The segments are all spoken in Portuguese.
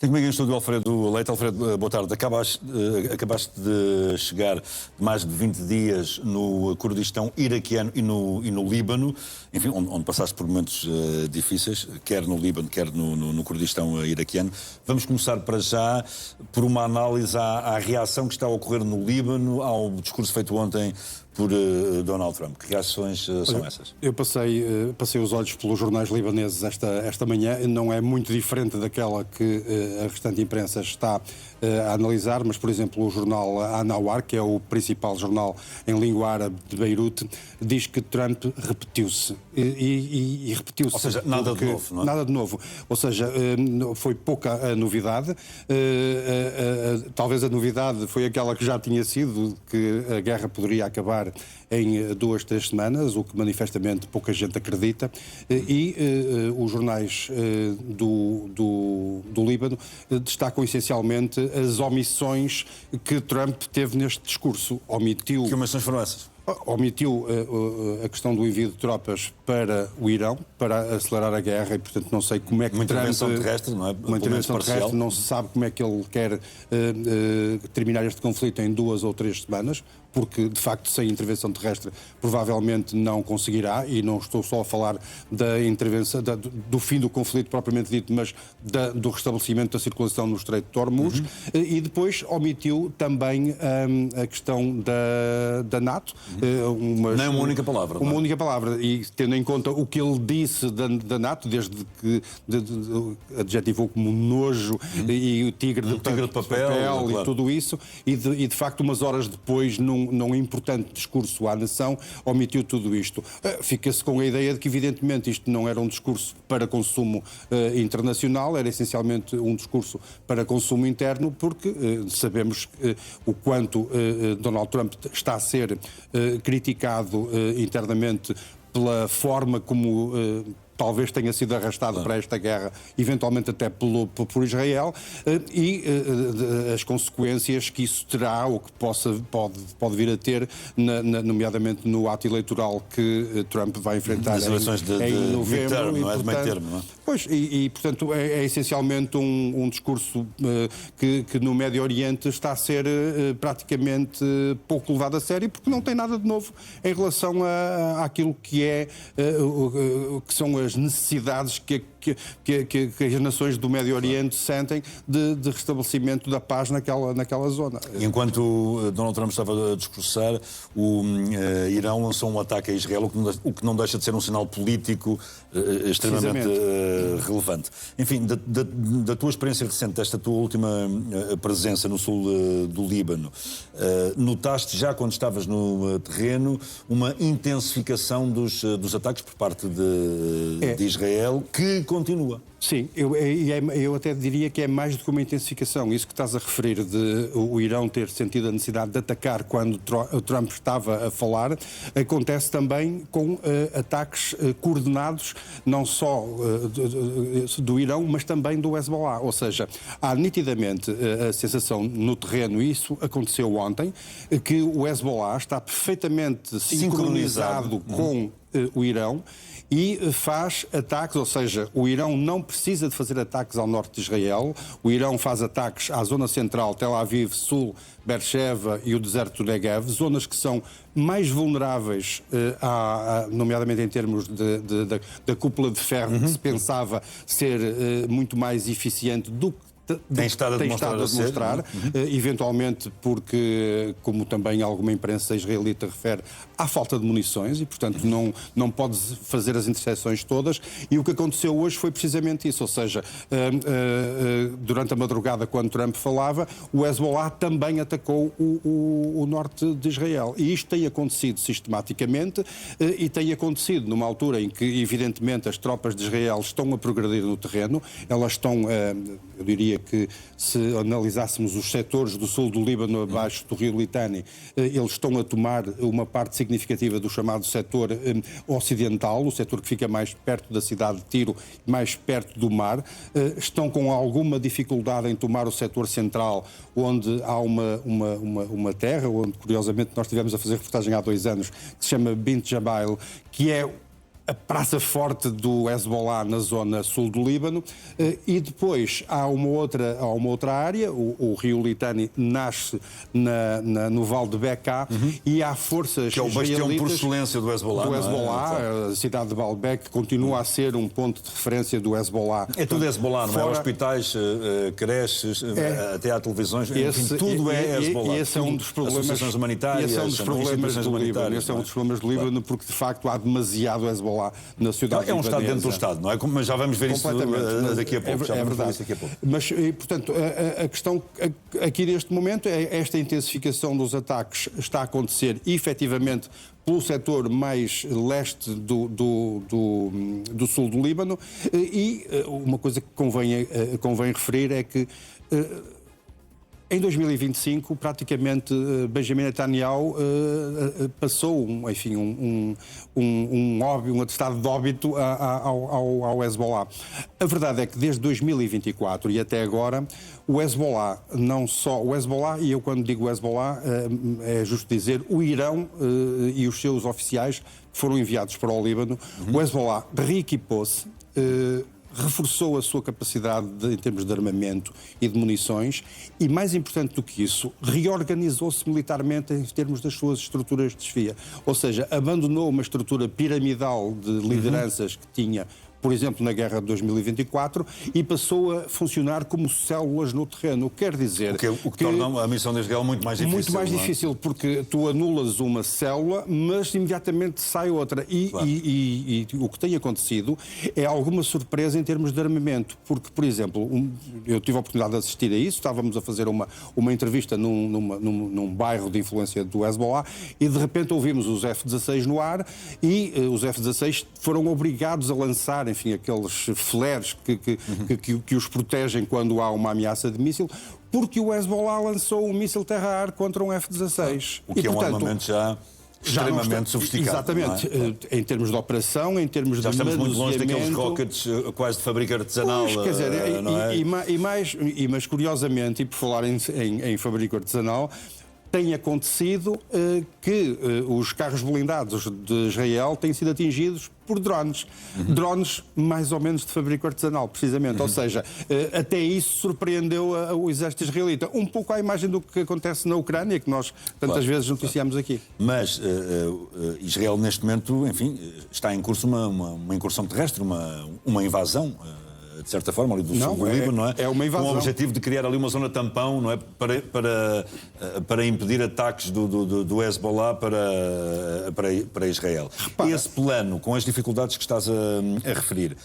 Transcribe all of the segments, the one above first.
Tenho comigo em estúdio o Alfredo Leite. Alfredo, boa tarde. Acabaste de chegar de mais de 20 dias no Kurdistão iraquiano e no Líbano, enfim, onde passaste por momentos difíceis, quer no Líbano, quer no Kurdistão iraquiano. Vamos começar para já por uma análise à reação que está a ocorrer no Líbano ao discurso feito ontem por Donald Trump. Que reações são essas? Eu passei os olhos pelos jornais libaneses esta manhã. Não é muito diferente daquela que a restante imprensa está a analisar, mas, por exemplo, o jornal An-Nawar, que é o principal jornal em língua árabe de Beirute, diz que Trump repetiu-se. E repetiu-se. Ou seja, nada de novo, não é? Nada de novo. Ou seja, foi pouca a novidade. Talvez a novidade foi aquela que já tinha sido, que a guerra poderia acabar em 2, 3 semanas, o que manifestamente pouca gente acredita, e os jornais do Líbano destacam essencialmente as omissões que Trump teve neste discurso. Omitiu... Que omissões foram essas? Omitiu a questão do envio de tropas para o Irão, para acelerar a guerra, e, portanto, não sei como é que uma Trump... intervenção terrestre, não é? Uma intervenção terrestre, não se sabe como é que ele quer terminar este conflito em 2 ou 3 semanas, porque, de facto, sem intervenção terrestre, provavelmente não conseguirá, e não estou só a falar da intervenção, do fim do conflito propriamente dito, mas do restabelecimento da circulação no Estreito de Hormuz, e depois omitiu também a questão da NATO. Nem uma única palavra. Uma única palavra, e tendo em conta o que ele disse da NATO, desde que adjetivou como nojo e o tigre de papel claro. E tudo isso, e de facto umas horas depois, num importante discurso à nação, omitiu tudo isto. Fica-se com a ideia de que, evidentemente, isto não era um discurso para consumo internacional, era essencialmente um discurso para consumo interno, porque sabemos o quanto Donald Trump está a ser criticado internamente pela forma como talvez tenha sido arrastado para esta guerra, eventualmente até por Israel, e as consequências que isso terá, ou que pode vir a ter, nomeadamente no ato eleitoral que Trump vai enfrentar em novembro. Não é de meio termo, não é? Pois, portanto, é essencialmente um discurso que no Médio Oriente está a ser praticamente pouco levado a sério, porque não tem nada de novo em relação àquilo que são as necessidades que as nações do Médio Oriente sentem de restabelecimento da paz naquela zona. Enquanto Donald Trump estava a discursar, o Irão lançou um ataque a Israel, o que não deixa de ser um sinal político extremamente relevante. Enfim, da tua experiência recente, desta tua última presença no sul do Líbano, notaste já quando estavas no terreno uma intensificação dos ataques por parte de Israel, que continua? Sim, eu até diria que é mais do que uma intensificação. Isso que estás a referir de o Irão ter sentido a necessidade de atacar quando Trump estava a falar, acontece também com ataques coordenados, não só do Irão, mas também do Hezbollah. Ou seja, há nitidamente a sensação no terreno, e isso aconteceu ontem, que o Hezbollah está perfeitamente sincronizado com o Irão e faz ataques, ou seja, o Irão não precisa de fazer ataques ao norte de Israel, o Irão faz ataques à zona central, Tel Aviv, Sul, Beersheba e o deserto do Negev, zonas que são mais vulneráveis, nomeadamente em termos da cúpula de ferro, que se pensava ser muito mais eficiente do que tem estado a demonstrar, eventualmente porque, como também alguma imprensa israelita refere, há falta de munições e, portanto, não pode fazer as interseções todas. E o que aconteceu hoje foi precisamente isso, ou seja, durante a madrugada, quando Trump falava, o Hezbollah também atacou o norte de Israel. E isto tem acontecido sistematicamente e tem acontecido numa altura em que, evidentemente, as tropas de Israel estão a progredir no terreno, elas estão, eu diria que, se analisássemos os setores do sul do Líbano abaixo do rio Litani, eles estão a tomar uma parte significativa do chamado setor ocidental, o setor que fica mais perto da cidade de Tiro, mais perto do mar. Estão com alguma dificuldade em tomar o setor central, onde há uma terra, onde, curiosamente, nós estivemos a fazer reportagem há 2 anos, que se chama Bint Jabail, que é a praça forte do Hezbollah na zona sul do Líbano, e depois há uma outra área, o rio Litani nasce no Vale de Bekaa, e há forças que é o bastião por israelitas excelência do Hezbollah. A cidade de Baalbek continua a ser um ponto de referência do Hezbollah. É tudo Hezbollah, não é? Hospitais, creches, até há televisões, enfim, tudo é Hezbollah. Esse é um dos problemas, associações humanitárias, esse é um dos problemas do Líbano. Esse é um dos problemas do Líbano, porque de facto há demasiado Hezbollah na cidade libanesa. É um Estado dentro do Estado, não é? Mas já vamos ver isso daqui a pouco. É verdade. Mas, portanto, a questão aqui neste momento é esta intensificação dos ataques está a acontecer efetivamente pelo setor mais leste do sul do Líbano, e uma coisa que convém referir é que em 2025, praticamente, Benjamin Netanyahu passou um atestado de óbito ao Hezbollah. A verdade é que desde 2024 e até agora, o Hezbollah, e eu quando digo Hezbollah, é justo dizer, o Irão e os seus oficiais foram enviados para o Líbano. O Hezbollah reequipou-se, reforçou a sua capacidade em termos de armamento e de munições e, mais importante do que isso, reorganizou-se militarmente em termos das suas estruturas de desfia. Ou seja, abandonou uma estrutura piramidal de lideranças que tinha, por exemplo, na guerra de 2024, e passou a funcionar como células no terreno. Quer dizer... O que torna a missão de Israel muito mais difícil. Muito mais difícil, porque tu anulas uma célula, mas imediatamente sai outra. E o que tem acontecido é alguma surpresa em termos de armamento. Porque, por exemplo, eu tive a oportunidade de assistir a isso, estávamos a fazer uma entrevista num bairro de influência do Hezbollah, e de repente ouvimos os F-16 no ar, e os F-16 foram obrigados a lançar, enfim, aqueles flares que os protegem quando há uma ameaça de míssil, porque o Hezbollah lançou um míssil terra-ar contra um F-16. O que é um armamento já extremamente sofisticado. Exatamente. Em termos de operação, em termos de manuseamento. Já estamos muito longe daqueles rockets quase de fábrica artesanal. Pois, quer dizer, não é? mas curiosamente, e por falar em fábrica artesanal, tem acontecido que os carros blindados de Israel têm sido atingidos por drones. Drones mais ou menos de fabrico artesanal, precisamente. Ou seja, até isso surpreendeu o exército israelita. Um pouco à imagem do que acontece na Ucrânia, que nós tantas vezes noticiamos aqui. Mas Israel, neste momento, enfim, está em curso uma incursão terrestre, uma invasão, de certa forma, ali do sul do Líbano, não é? É uma invasão. Com o objetivo de criar ali uma zona tampão, não é? Para impedir ataques do Hezbollah para Israel. Repara. Esse plano, com as dificuldades que estás a referir,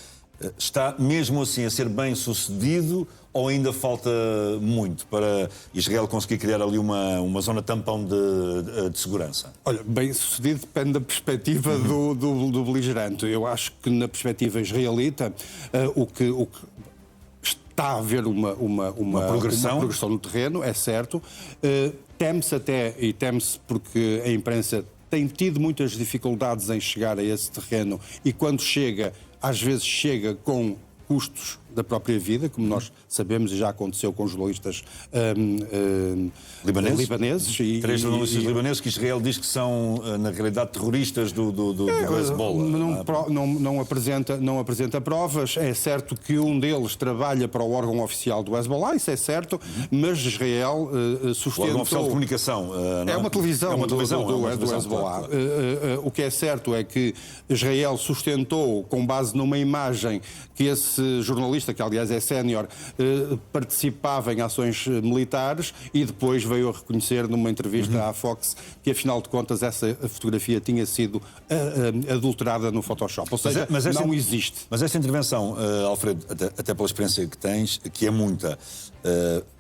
está mesmo assim a ser bem sucedido ou ainda falta muito para Israel conseguir criar ali uma zona tampão de segurança? Olha, bem sucedido depende da perspectiva do beligerante. Eu acho que na perspectiva israelita o que está a haver uma progressão no terreno, é certo. Teme-se porque a imprensa tem tido muitas dificuldades em chegar a esse terreno, e quando chega, às vezes chega com custos da própria vida, como nós sabemos, e já aconteceu com jornalistas libaneses. 3 jornalistas libaneses que Israel diz que são, na realidade, terroristas do Hezbollah. Não apresenta provas. É certo que um deles trabalha para o órgão oficial do Hezbollah, isso é certo, mas Israel sustentou... O órgão oficial de comunicação. É uma televisão, do Hezbollah. O que é certo é que Israel sustentou, com base numa imagem, que esse jornalista, que aliás é sénior, participava em ações militares, e depois veio a reconhecer numa entrevista à Fox que, afinal de contas, essa fotografia tinha sido adulterada no Photoshop. Ou seja, não existe. Mas esta intervenção, Alfredo, até pela experiência que tens, que é muita,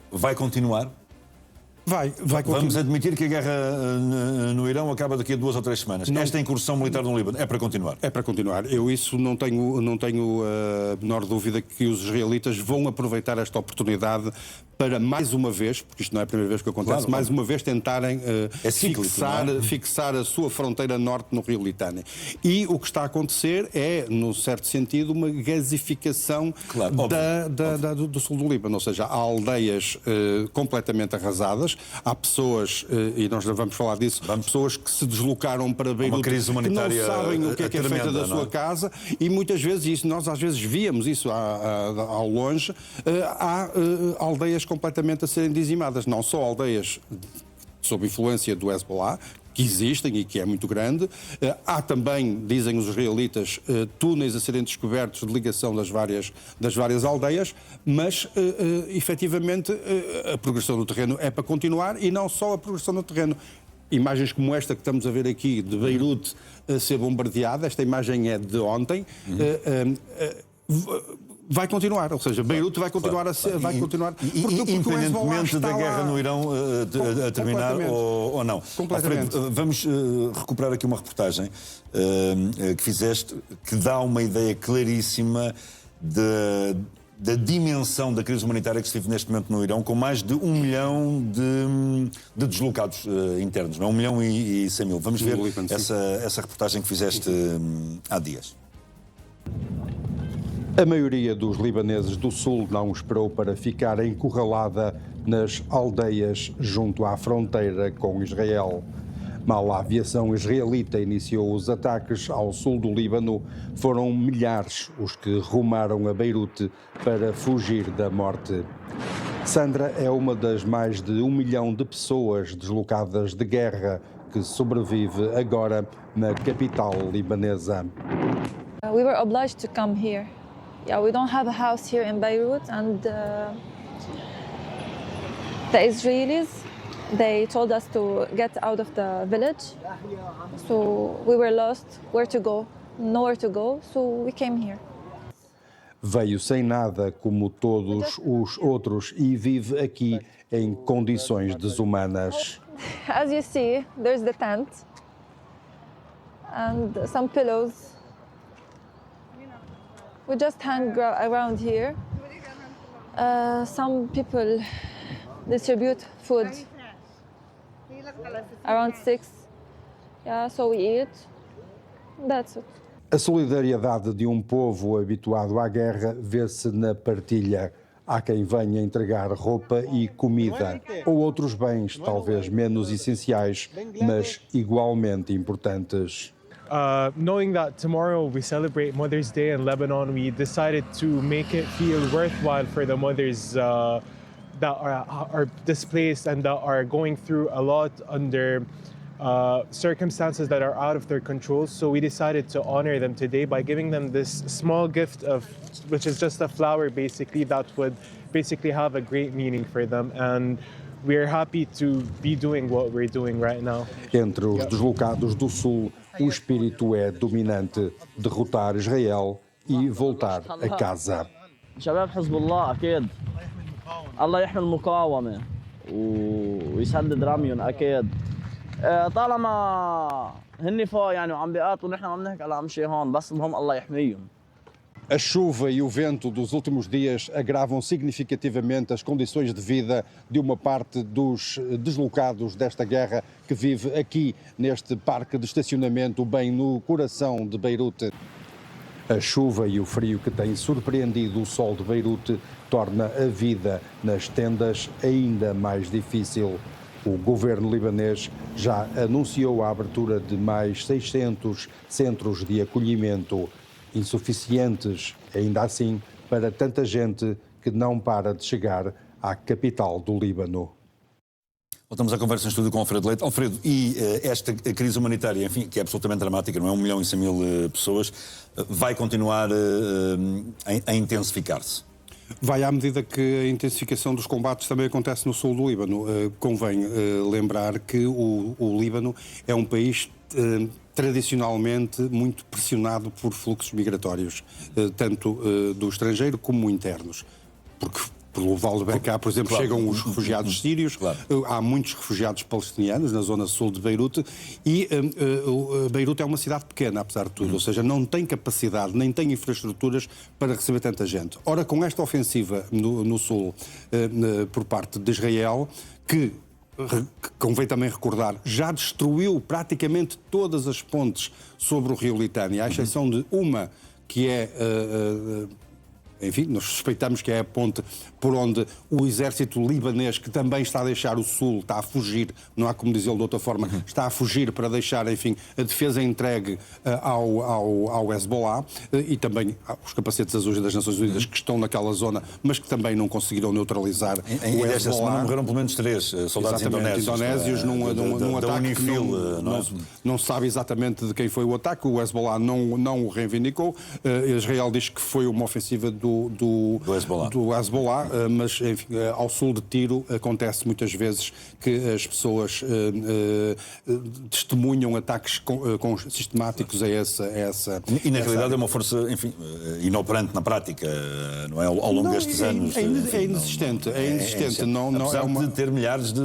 vai continuar? Vai continuar. Vamos admitir que a guerra no Irão acaba daqui a 2 ou 3 semanas. Esta incursão militar no Líbano é para continuar? É para continuar. Eu isso não tenho a menor dúvida que os israelitas vão aproveitar esta oportunidade para mais uma vez, porque isto não é a primeira vez que acontece, Claro, mais uma vez tentarem É cíclico, não é? fixar a sua fronteira norte no Rio Litânia. E o que está a acontecer é, num certo sentido, uma gasificação Claro, do sul do Líbano, ou seja, há aldeias completamente arrasadas, há pessoas, e nós já vamos falar disso, pessoas que se deslocaram para Beirute, crise humanitária que não sabem o que é feito tremenda, da sua casa, e muitas vezes, isso nós às vezes víamos isso ao longe, há aldeias completamente a serem dizimadas, não só aldeias sob influência do Hezbollah, que existem e que é muito grande. Há também, dizem os israelitas, túneis a serem descobertos de ligação das várias aldeias, mas efetivamente a progressão no terreno é para continuar, e não só a progressão no terreno. Imagens como esta que estamos a ver aqui de Beirute a ser bombardeada, esta imagem é de ontem, vai continuar, ou seja, Beirute vai continuar a ser, vai continuar, porque independentemente da guerra no Irão a terminar ou não. Completamente. Alfredo, vamos recuperar aqui uma reportagem que fizeste, que dá uma ideia claríssima da dimensão da crise humanitária que se vive neste momento no Irão, com mais de 1 milhão de deslocados internos, não é? 1 milhão e 100 mil. Vamos ver essa reportagem que fizeste há dias. A maioria dos libaneses do sul não esperou para ficar encurralada nas aldeias junto à fronteira com Israel. Mal a aviação israelita iniciou os ataques ao sul do Líbano, foram milhares os que rumaram a Beirute para fugir da morte. Sandra é uma das mais de 1 milhão de pessoas deslocadas de guerra que sobrevive agora na capital libanesa. We were obliged to come here. Yeah, we don't have a house here in Beirut, and the Israelis, they told us to get out of the village. So we were lost, where to go, nowhere to go, so we came here. Veio sem nada, como todos os outros, e vive aqui em condições desumanas. As you see, there's the tent and some pillows. We just hang around here. Some people distribute food around 6. Yeah, so we eat. That's it. A solidariedade de um povo habituado à guerra vê-se na partilha. Há quem venha entregar roupa e comida, ou outros bens, talvez menos essenciais, mas igualmente importantes. Knowing that tomorrow we celebrate Mother's Day in Lebanon, we decided to make it feel worthwhile for the mothers that are displaced and that are going through a lot under circumstances that are out of their control. So we decided to honor them today by giving them this small gift which is just a flower basically, that would basically have a great meaning for them. And we're happy to be doing what we're doing right now. Entre os deslocados do Sul, o espírito é dominante: derrotar Israel e voltar a casa. شباب حزب الله أكيد الله يحمي المقاومة ويسدد رميهم أكيد طالما هني فوق يعني وعم بيقاتلوا نحن عم نحكي على شيء هون بس المهم الله يحميهم. A chuva e o vento dos últimos dias agravam significativamente as condições de vida de uma parte dos deslocados desta guerra que vive aqui neste parque de estacionamento bem no coração de Beirute. A chuva e o frio que tem surpreendido o sol de Beirute torna a vida nas tendas ainda mais difícil. O governo libanês já anunciou a abertura de mais 600 centros de acolhimento, insuficientes, ainda assim, para tanta gente que não para de chegar à capital do Líbano. Voltamos à conversa em estúdio com Alfredo Leite. Alfredo, e esta crise humanitária, enfim, que é absolutamente dramática, não é? 1 milhão e 100 mil pessoas, vai continuar a intensificar-se? Vai à medida que a intensificação dos combates também acontece no sul do Líbano. Convém lembrar que o Líbano é um país tradicionalmente muito pressionado por fluxos migratórios, tanto do estrangeiro como internos, porque Pelo Val do Bekaa, por exemplo, chegam os refugiados sírios, há muitos refugiados palestinianos na zona sul de Beirute e Beirute é uma cidade pequena, apesar de tudo, ou seja, não tem capacidade, nem tem infraestruturas para receber tanta gente. Ora, com esta ofensiva no sul por parte de Israel, que convém também recordar, já destruiu praticamente todas as pontes sobre o rio Litânia, à exceção de uma que é... enfim, nós suspeitamos que é a ponte por onde o exército libanês, que também está a deixar o sul, está a fugir, não há como dizê-lo de outra forma, está a fugir para deixar, enfim, a defesa entregue ao Hezbollah e também os capacetes azuis das Nações Unidas que estão naquela zona, mas que também não conseguiram neutralizar em o desta semana Hezbollah. morreram pelo menos 3 soldados indonésios num ataque que não se sabe exatamente de quem foi o ataque, o Hezbollah não o reivindicou, Israel diz que foi uma ofensiva do Hezbollah, mas enfim, ao sul de Tiro acontece muitas vezes que as pessoas testemunham ataques sistemáticos a essa... E na realidade é uma força, enfim, inoperante na prática, não é? Ao longo destes anos. É inexistente. Apesar de ter milhares de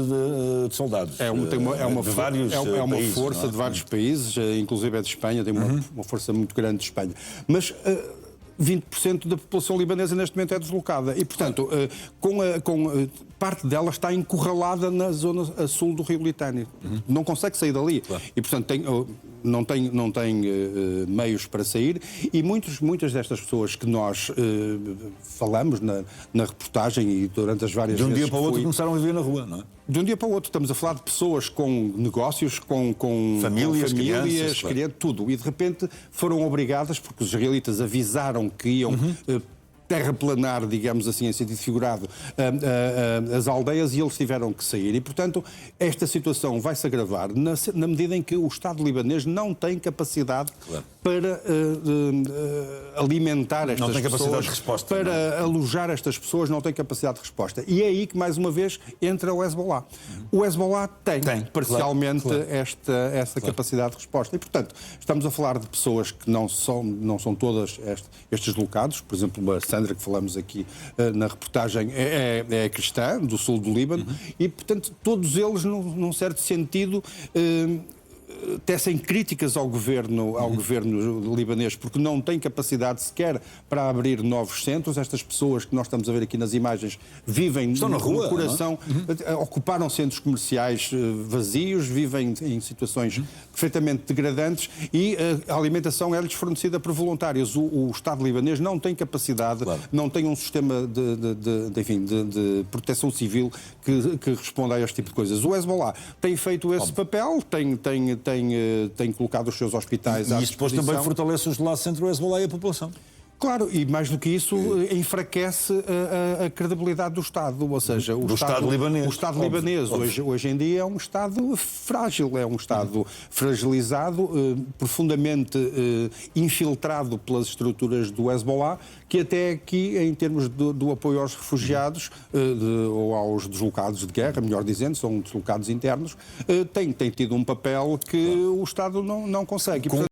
soldados. É uma força de vários países, inclusive é de Espanha, tem uma força muito grande de Espanha. Mas 20% da população libanesa neste momento é deslocada e, portanto, parte dela está encurralada na zona a sul do rio Litânia. Não consegue sair dali. E, portanto, não tem meios para sair e muitas destas pessoas que nós falamos na reportagem e durante as várias vezes... De um dia para o outro começaram a viver na rua, não é? De um dia para o outro. Estamos a falar de pessoas com negócios, com famílias, crianças, tudo. E de repente foram obrigadas, porque os israelitas avisaram que iam terraplanar, digamos assim, em sentido figurado, as aldeias e eles tiveram que sair. E, portanto, esta situação vai se agravar na medida em que o Estado libanês não tem capacidade para alimentar estas pessoas. Não tem capacidade de resposta. Para alojar estas pessoas, não tem capacidade de resposta. E é aí que, mais uma vez, entra o Hezbollah. O Hezbollah tem parcialmente essa capacidade de resposta. E, portanto, estamos a falar de pessoas que não são todas estes deslocados. Por exemplo, a Sandra, que falamos aqui na reportagem, é cristã, do sul do Líbano, e, portanto, todos eles, num certo sentido, tecem críticas ao governo libanês, porque não tem capacidade sequer para abrir novos centros. Estas pessoas que nós estamos a ver aqui nas imagens vivem na rua, no coração, ocuparam centros comerciais vazios, vivem em situações perfeitamente degradantes e a alimentação é-lhes fornecida por voluntários. O Estado libanês não tem capacidade, não tem um sistema de proteção civil que responda a este tipo de coisas. O Hezbollah tem feito esse papel, tem colocado os seus hospitais à disposição. E isso depois também fortalece os laços entre o Hezbollah e a população. Claro, e mais do que isso, enfraquece a credibilidade do Estado, ou seja, o Estado libanês. O Estado libanês hoje em dia é um Estado frágil, é um Estado fragilizado, profundamente infiltrado pelas estruturas do Hezbollah, que até aqui, em termos do apoio aos refugiados, ou aos deslocados de guerra, melhor dizendo, são deslocados internos, tem tido um papel que o Estado não consegue.